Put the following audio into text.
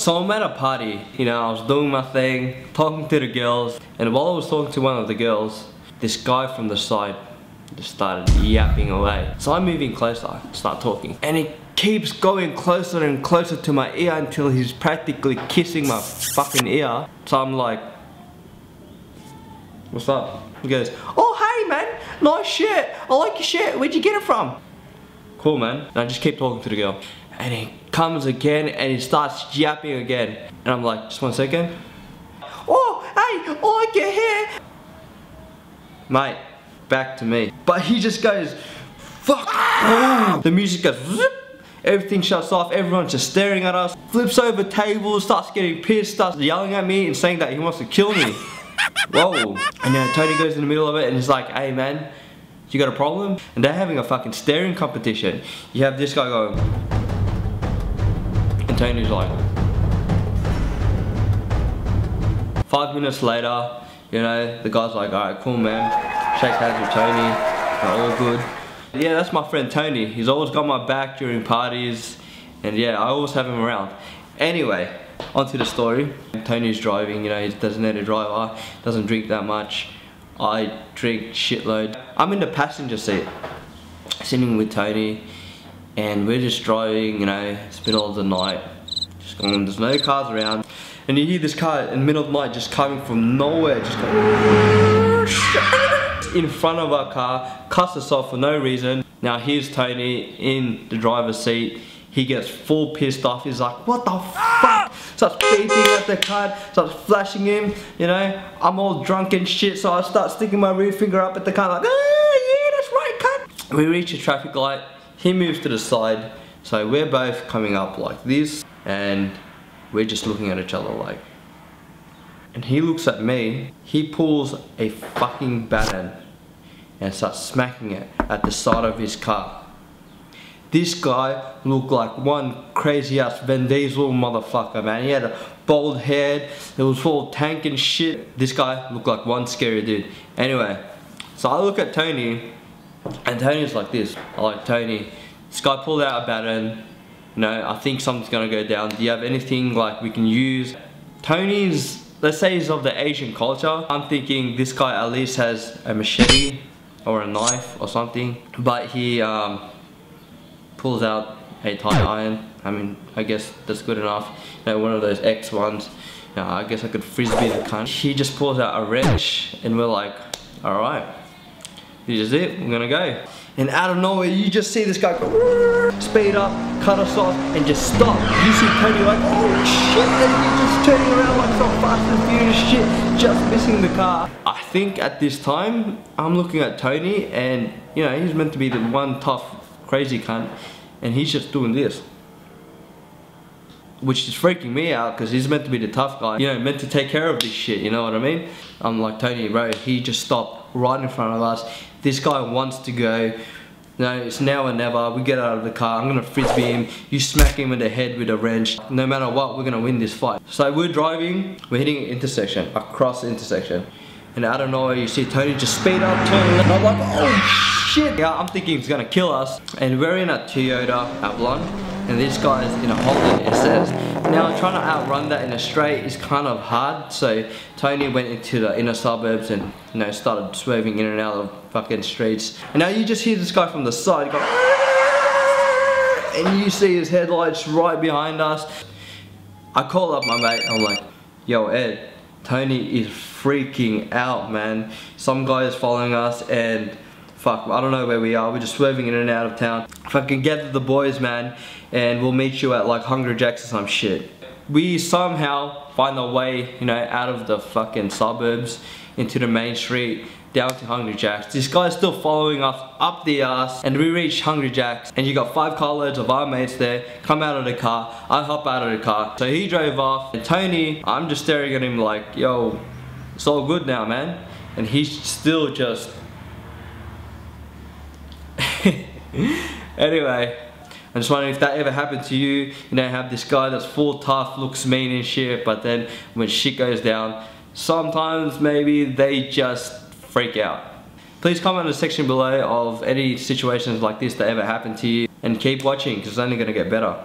So I'm at a party, you know, I was doing my thing, talking to the girls, and while I was talking to one of the girls, this guy from the side just started yapping away. So I'm moving closer, start talking, and he keeps going closer and closer to my ear until he's practically kissing my fucking ear. So I'm like, what's up? He goes, oh hey man, nice shirt, I like your shirt, where'd you get it from? Cool man. And I just keep talking to the girl. And he comes again and he starts yapping again. And I'm like, just 1 second. Oh, hey, I like your hair. Mate, back to me. But he just goes, fuck. Oh. The music goes, zip. Everything shuts off, everyone's just staring at us. Flips over tables, starts getting pissed, starts yelling at me and saying that he wants to kill me. Whoa. And then Tony goes in the middle of it and he's like, hey man, you got a problem? And they're having a fucking staring competition. You have this guy going, and Tony's like, 5 minutes later, you know, the guy's like, alright, cool man. Shakes hands with Tony, we're all good. Yeah, that's my friend Tony. He's always got my back during parties, and yeah, I always have him around. Anyway, onto the story. Tony's driving, you know, he doesn't need a driver, doesn't drink that much. I drink shitload. I'm in the passenger seat, sitting with Tony, and we're just driving, you know, it's middle of the night, just going, there's no cars around, and you hear this car in the middle of the night just coming from nowhere, just going in front of our car, cuts us off for no reason. Now here's Tony in the driver's seat. He gets full pissed off. He's like, what the fuck? Starts beeping at the car, starts flashing him, you know. I'm all drunk and shit, so I start sticking my rear finger up at the car like, yeah, that's right, cunt. We reach a traffic light. He moves to the side, so we're both coming up like this, and we're just looking at each other like. And he looks at me, he pulls a fucking baton and starts smacking it at the side of his car. This guy looked like one crazy ass Vin Diesel motherfucker, man. He had a bald head, it was full of tank and shit. This guy looked like one scary dude. Anyway, so I look at Tony, and Tony's like this. I'm like, Tony, this guy pulled out a baton. You know, I think something's gonna go down. Do you have anything like we can use? Tony's, let's say he's of the Asian culture. I'm thinking this guy at least has a machete or a knife or something. But he pulls out a tie iron. I mean, I guess that's good enough. You know, one of those X ones. You know, I guess I could frisbee the cunt. He just pulls out a wrench, and we're like, alright, this is it, we're gonna go. And out of nowhere, you just see this guy go, speed up, cut us off, and just stop. You see Tony like, oh shit, and he's just turning around like some fast and furious shit, just missing the car. I think at this time, I'm looking at Tony, and you know, he's meant to be the one tough, crazy cunt, and he's just doing this, which is freaking me out because he's meant to be the tough guy, you know, meant to take care of this shit, you know what I mean? I'm like, Tony, bro, he just stopped right in front of us. This guy wants to go. No, it's now or never. We get out of the car, I'm gonna frisbee him, you smack him in the head with a wrench. No matter what, we're gonna win this fight. So we're driving, we're hitting an intersection, across the intersection, and out of nowhere you see Tony just speed up, turn left. I'm like, oh shit! Yeah, I'm thinking he's gonna kill us. And we're in a Toyota Avalon, and this guy's in a Holden SS. Now trying to outrun that in a straight is kind of hard, so Tony went into the inner suburbs and, you know, started swerving in and out of fucking streets. And now you just hear this guy from the side go, and you see his headlights right behind us. I call up my mate, I'm like, yo Ed, Tony is freaking out, man. Some guy is following us, and fuck, I don't know where we are. We're just swerving in and out of town. Fucking gather the boys, man, and we'll meet you at like Hungry Jack's or some shit. We somehow find a way, you know, out of the fucking suburbs into the main street, down to Hungry Jack's. This guy's still following us up the ass, and we reach Hungry Jack's, and you got 5 carloads of our mates there, come out of the car, I hop out of the car. So he drove off, and Tony, I'm just staring at him like, yo, it's all good now, man. And he's still just... Anyway, I'm just wondering if that ever happened to you. You know, have this guy that's full tough, looks mean and shit, but then when shit goes down, sometimes maybe they just freak out. Please comment in the section below of any situations like this that ever happened to you, and keep watching because it's only going to get better.